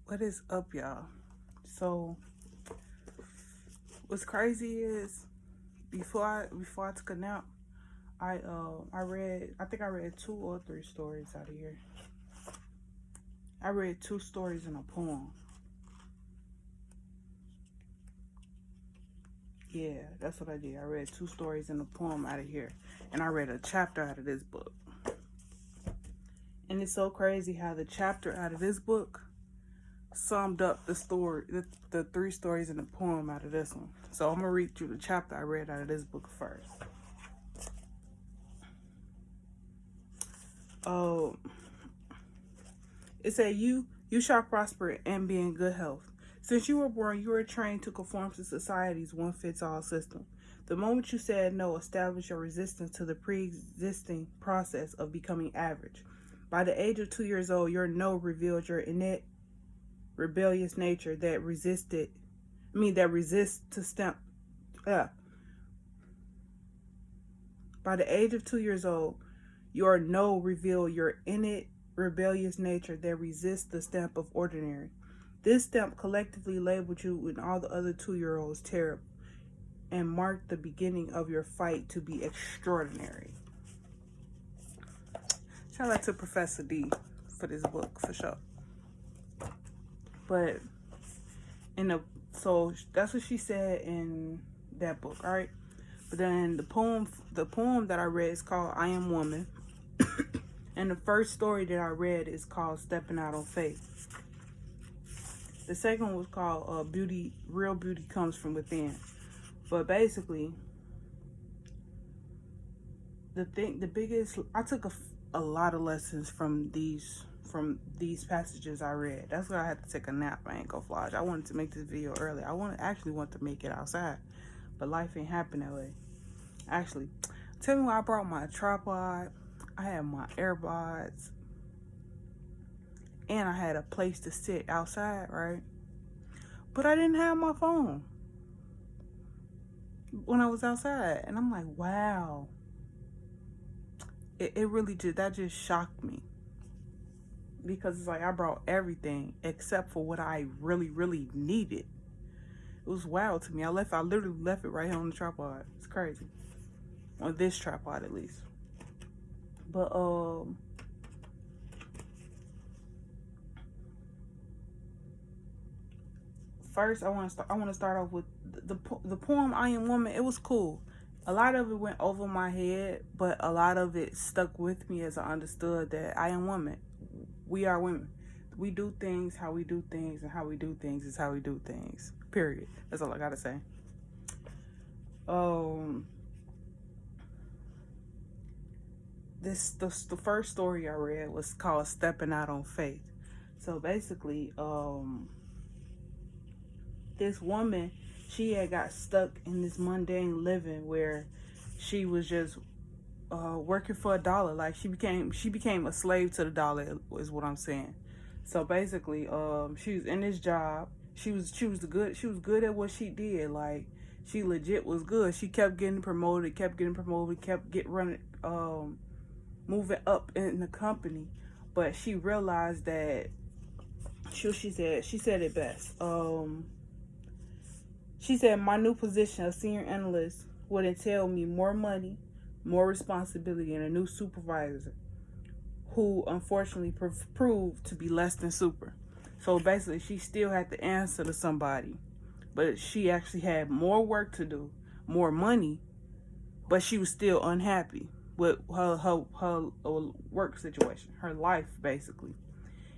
What is up, y'all? So, what's crazy is before I took a nap, I think I read 2 or 3 stories out of here. I read 2 stories in a poem. Yeah, that's what I did. I read 2 stories in a poem out of here, and I read a chapter out of this book. And it's so crazy how the chapter out of this book summed up the 3 stories in the poem out of this one. So I'm gonna read you the chapter I read out of this book first. Oh, it said you shall prosper and be in good health. Since you were born, you were trained to conform to society's one-fits-all system. The moment you said no, establish your resistance to the pre-existing process of becoming average. By the age of 2 years old, your no revealed your innate rebellious nature that resists to stamp. By the age of 2 years old, your no revealed your innate rebellious nature that resists the stamp of ordinary. This stamp collectively labeled you and all the other 2-year-olds terrible and marked the beginning of your fight to be extraordinary. Shout out to Professor D for this book, for sure. But so that's what she said in that book, all right? But then the poem that I read is called I Am Woman. And the first story that I read is called Stepping Out on Faith. The second one was called Real Beauty Comes From Within. But basically, I took a lot of lessons from these passages I read. That's why I had to take a nap. I ain't gonna fly. I wanted to make this video early. I actually want to make it outside, but life ain't happen that way. Actually, tell me why I brought my tripod. I had my AirPods, and I had a place to sit outside, right? But I didn't have my phone when I was outside, and I'm like, wow. It really just shocked me, because it's like I brought everything except for what I really, really needed. It was wild to me. I literally left it right here on the tripod. It's crazy. On this tripod, at least. But first I want to start off with the poem I Am Woman. It was cool. A lot of it went over my head, but a lot of it stuck with me as I understood that I am woman. We are women. We do things how we do things, and how we do things is how we do things. Period. That's all I gotta say. The first story I read was called Stepping Out on Faith. So basically, this woman, she had got stuck in this mundane living where she was just working for a dollar. Like she became a slave to the dollar, is what I'm saying. So basically, she was in this job. She was good at what she did. Like she legit was good. She kept getting promoted, moving up in the company. But she realized that she said it best. She said, my new position of senior analyst would entail me more money, more responsibility, and a new supervisor who unfortunately proved to be less than super. So basically, she still had to answer to somebody, but she actually had more work to do, more money, but she was still unhappy with her work situation, her life, basically.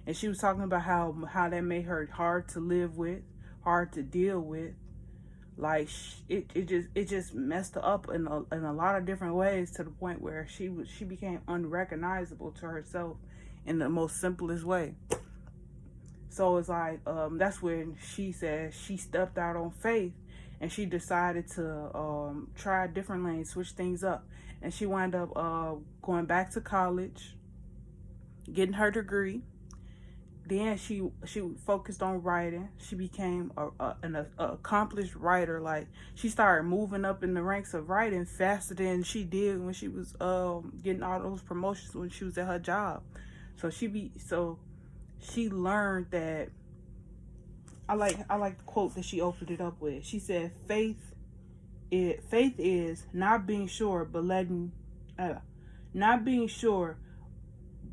And she was talking about how that made her hard to live with, hard to deal with. Like it just messed her up in a lot of different ways, to the point where she became unrecognizable to herself in the most simplest way. So it's like that's when she said she stepped out on faith, and she decided to try different lanes, switch things up, and she wound up going back to college, getting her degree. Then she focused on writing. She became an accomplished writer. Like she started moving up in the ranks of writing faster than she did when she was getting all those promotions when she was at her job. So she learned that I like the quote that she opened it up with. She said, faith is not being sure but not being sure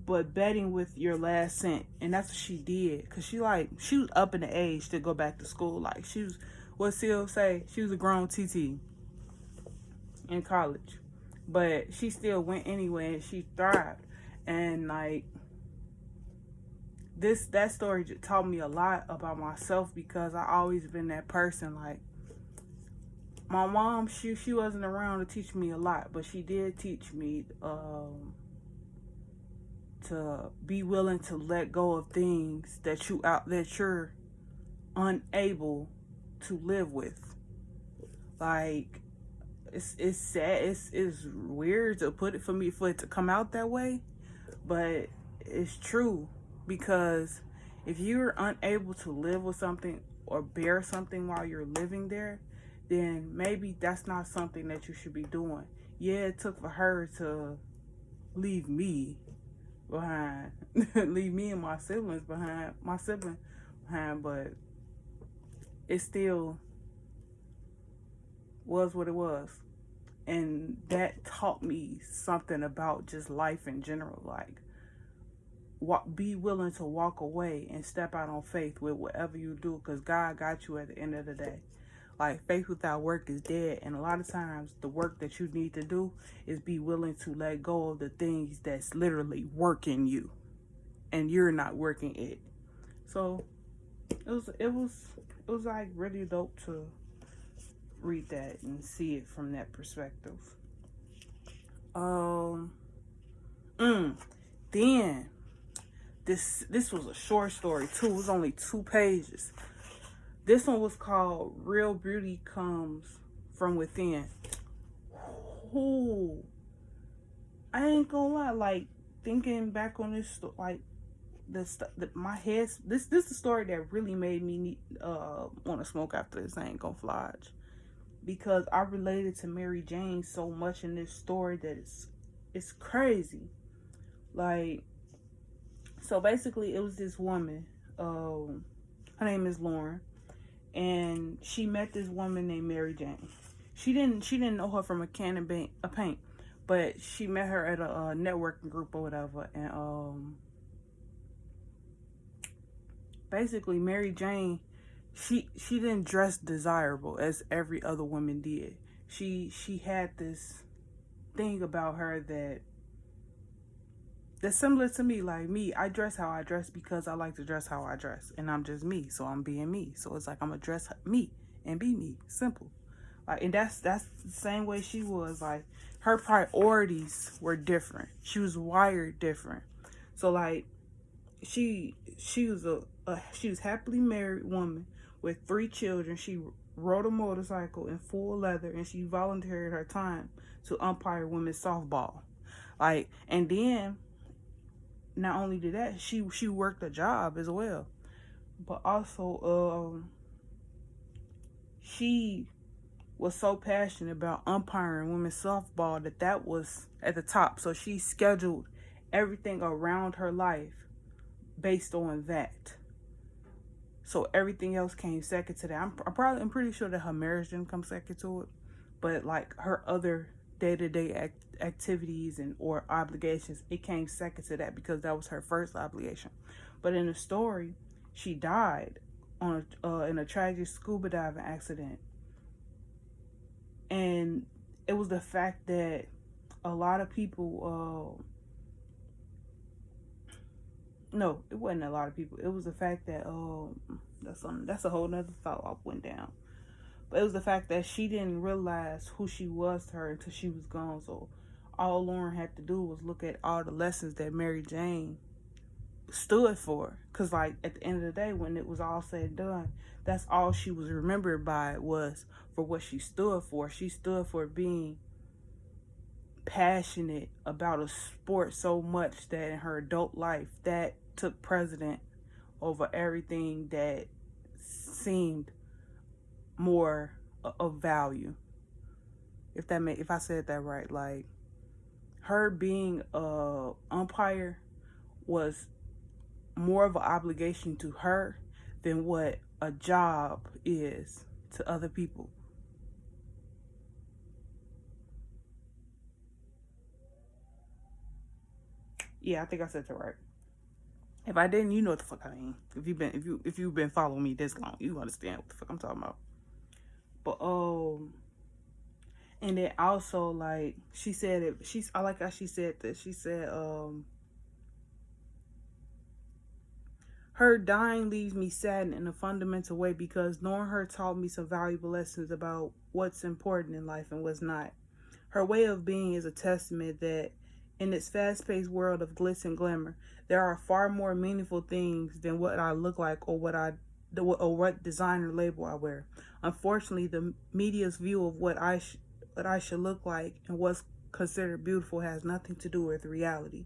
but betting with your last cent. And that's what she did, because she was up in the age to go back to school. Like, she was, what Seal say, she was a grown TT in college, but she still went anyway and she thrived. And like, that story just taught me a lot about myself, because I always been that person. Like, my mom, she wasn't around to teach me a lot, but she did teach me to be willing to let go of things that you're unable to live with. Like, it's sad, it's weird to put it, for it to come out that way, but it's true. Because if you're unable to live with something or bear something while you're living there, then maybe that's not something that you should be doing. Yeah, it took for her to leave me behind, leave me and my sibling behind, but it still was what it was. And that taught me something about just life in general. Like, be willing to walk away and step out on faith with whatever you do, because God got you at the end of the day. Like, faith without work is dead. And a lot of times the work that you need to do is be willing to let go of the things that's literally working you and you're not working it. So it was like really dope to read that and see it from that perspective. Then this was a short story too. It was only 2 pages. This one was called Real Beauty Comes From Within. Ooh, I ain't gonna lie, like, thinking back on this, like, my head, this is the story that really made me want to smoke after this. I ain't gonna fly, because I related to Mary Jane so much in this story that it's crazy. Like, so basically, it was this woman. Her name is Lauren, and she met this woman named Mary Jane. She didn't know her from a can of paint, but she met her at a networking group or whatever. And basically, Mary Jane, she didn't dress desirable as every other woman did. She had this thing about her that's similar to me. Like me, I dress how I dress because I like to dress how I dress, and I'm just me, so I'm being me. So it's like, I'm gonna dress me and be me. Simple. Like, and that's the same way she was. Like, her priorities were different. She was wired different. So like, she was happily married woman with 3 children. She rode a motorcycle in full leather, and she volunteered her time to umpire women's softball. Like, and then not only did that, she worked a job as well, but also she was so passionate about umpiring women's softball that was at the top. So she scheduled everything around her life based on that. So everything else came second to that. I'm pretty sure that her marriage didn't come second to it, but like her other day-to-day activities and or obligations, it came second to that, because that was her first obligation. But in the story, she died in a tragic scuba diving accident. And it was the fact that a lot of people no, it wasn't a lot of people. It was the fact that that's a whole nother thought I went down. But it was the fact that she didn't realize who she was to her until she was gone. So all Lauren had to do was look at all the lessons that Mary Jane stood for. Because, like, at the end of the day, when it was all said and done, that's all she was remembered by, was for what she stood for. She stood for being passionate about a sport so much that in her adult life, that took precedent over everything that seemed more of value. If I said that right. Like, her being a umpire was more of an obligation to her than what a job is to other people. Yeah, I think I said that right. If I didn't, you know what the fuck I mean. If you've been following me this long, you understand what the fuck I'm talking about. But and then also, like, she said it. I like how she said this. She said her dying leaves me saddened in a fundamental way because knowing her taught me some valuable lessons about what's important in life and what's not. Her way of being is a testament that in this fast-paced world of glitz and glamour, there are far more meaningful things than what I look like or what designer label I wear. Unfortunately, the media's view of what I should look like and what's considered beautiful has nothing to do with reality.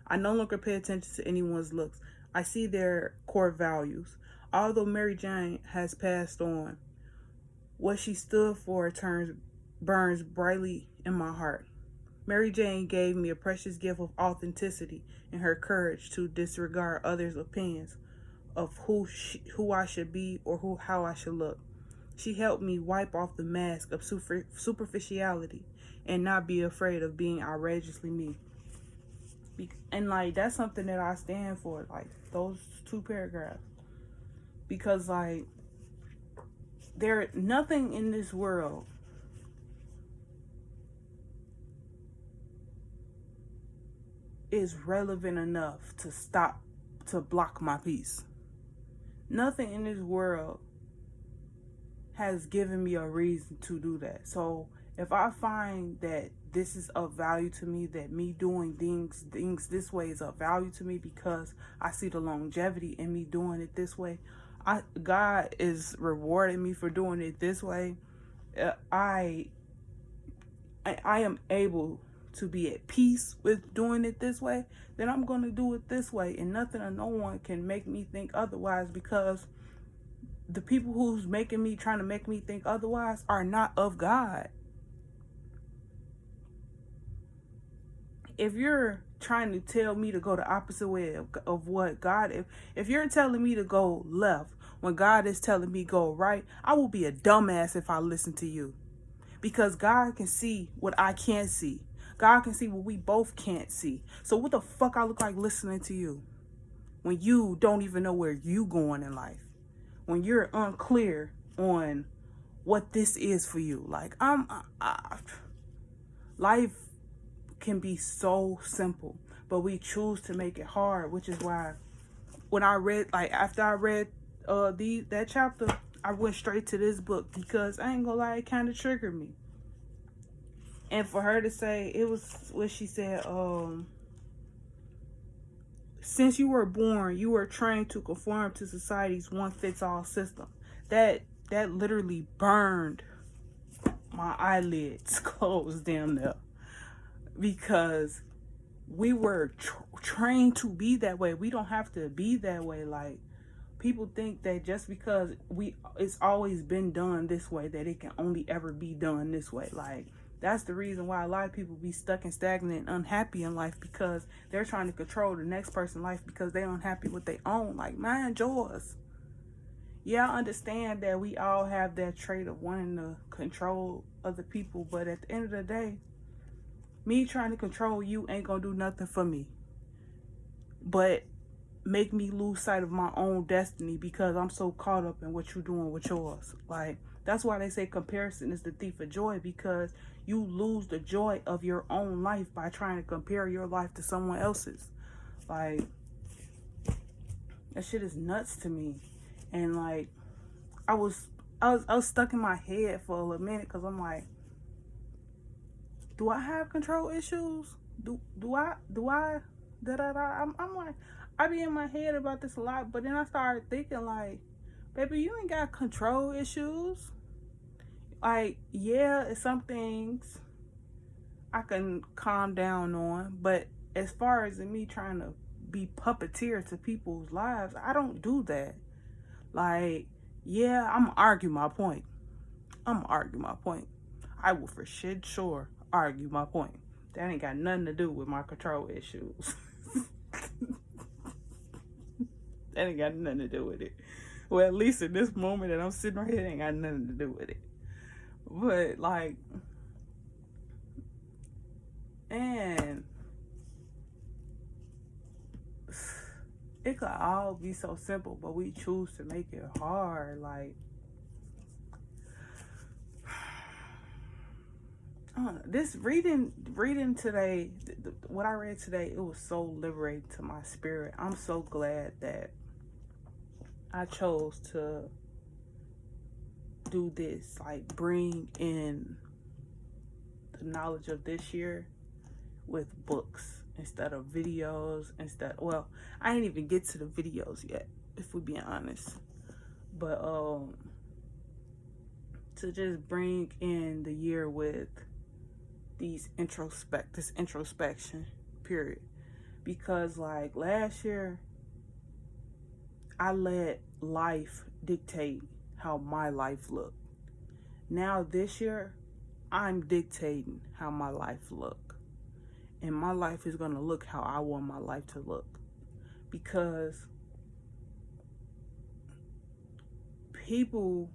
I no longer pay attention to anyone's looks. I see their core values. Although Mary Jane has passed on, what she stood for burns brightly in my heart. Mary Jane gave me a precious gift of authenticity and her courage to disregard others' opinions of who I should be or how I should look. She helped me wipe off the mask of superficiality and not be afraid of being outrageously me. And like, that's something that I stand for, like those two paragraphs, because like there nothing in this world is relevant enough to block my peace. Nothing in this world has given me a reason to do that. So if I find that this is of value to me, that me doing things this way is of value to me because I see the longevity in me doing it this way, God is rewarding me for doing it this way. I am able to be at peace with doing it this way, then I'm going to do it this way, and nothing or no one can make me think otherwise, because the people who's trying to make me think otherwise are not of God. If you're trying to tell me to go the opposite way of what God, if you're telling me to go left when God is telling me go right, I will be a dumbass if I listen to you. Because God can see what I can't see. God can see what we both can't see. So what the fuck I look like listening to you when you don't even know where you going in life? When you're unclear on what this is for you. Like, life can be so simple, but we choose to make it hard, which is why when I read, like, after I read that chapter, I went straight to this book, because I ain't gonna lie, it kind of triggered me. And for her to say, it was what she said, since you were born, you were trained to conform to society's one-fits-all system. That literally burned my eyelids closed damn near. Because we were trained to be that way. We don't have to be that way. Like, people think that just because it's always been done this way, that it can only ever be done this way. Like, that's the reason why a lot of people be stuck and stagnant and unhappy in life, because they're trying to control the next person's life because they're unhappy with their own. Like, mind yours. Yeah, I understand that we all have that trait of wanting to control other people, but at the end of the day, me trying to control you ain't gonna do nothing for me but make me lose sight of my own destiny, because I'm so caught up in what you're doing with yours. Like, that's why they say comparison is the thief of joy, because you lose the joy of your own life by trying to compare your life to someone else's. Like, that shit is nuts to me. And like, I was stuck in my head for a little minute, because I'm like, do I have control issues? Do I I'm like, I be in my head about this a lot, but then I started thinking, like, baby, you ain't got control issues. Like, yeah, some things I can calm down on, but as far as me trying to be puppeteer to people's lives, I don't do that. Like, yeah, I'm gonna argue my point. I will for shit sure argue my point. That ain't got nothing to do with my control issues. That ain't got nothing to do with it. Well, at least in this moment that I'm sitting right here, it ain't got nothing to do with it. But like, and it could all be so simple, but we choose to make it hard. Like, this reading today, what I read today, it was so liberating to my spirit. I'm so glad that I chose to do this, like bring in the knowledge of this year with books instead of videos. Well, I didn't even get to the videos yet, if we're being honest. But to just bring in the year with this introspection period, because like last year I let life dictate how my life looked. Now this year I'm dictating how my life look, and my life is going to look how I want my life to look, because people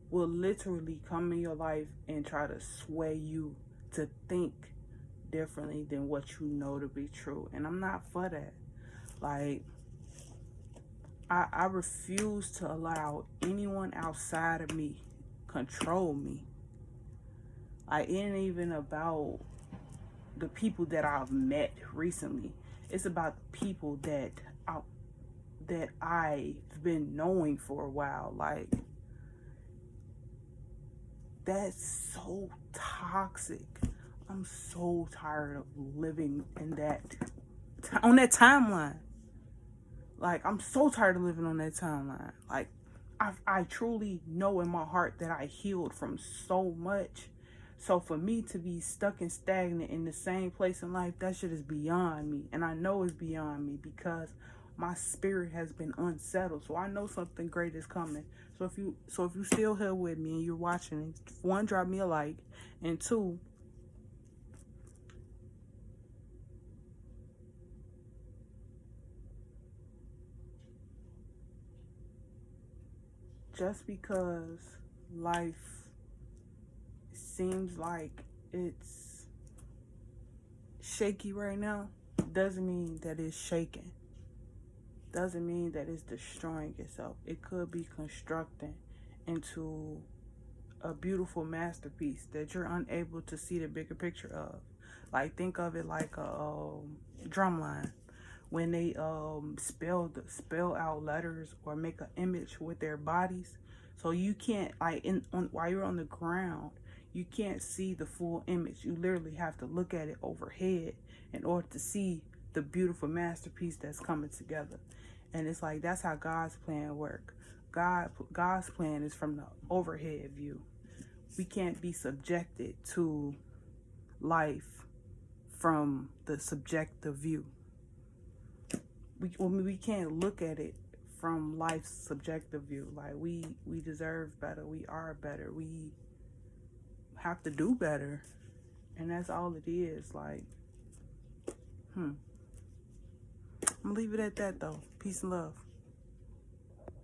will literally come in your life and try to sway you to think differently than what you know to be true. And I'm not for that. Like, I refuse to allow anyone outside of me control me. Like, it ain't even about the people that I've met recently. It's about the people that I've been knowing for a while. Like, that's so toxic. I'm so tired of living in on that timeline. Like, I'm so tired of living on that timeline. Like, I truly know in my heart that I healed from so much. So for me to be stuck and stagnant in the same place in life, that shit is beyond me. And I know it's beyond me because my spirit has been unsettled. So I know something great is coming. So if you still here with me and you're watching, one, drop me a like, and two, just because life seems like it's shaky right now doesn't mean that it's shaking. Doesn't mean that it's destroying itself. It could be constructing into a beautiful masterpiece that you're unable to see the bigger picture of. Like, think of it like a drumline. When they spell out letters or make an image with their bodies, so you can't, like, while you're on the ground, you can't see the full image. You literally have to look at it overhead in order to see the beautiful masterpiece that's coming together. And it's like, that's how God's plan work. God's plan is from the overhead view. We can't be subjected to life from the subjective view. We can't look at it from life's subjective view. Like, we deserve better. We are better. We have to do better. And that's all it is. Like, I'm gonna leave it at that though. Peace and love.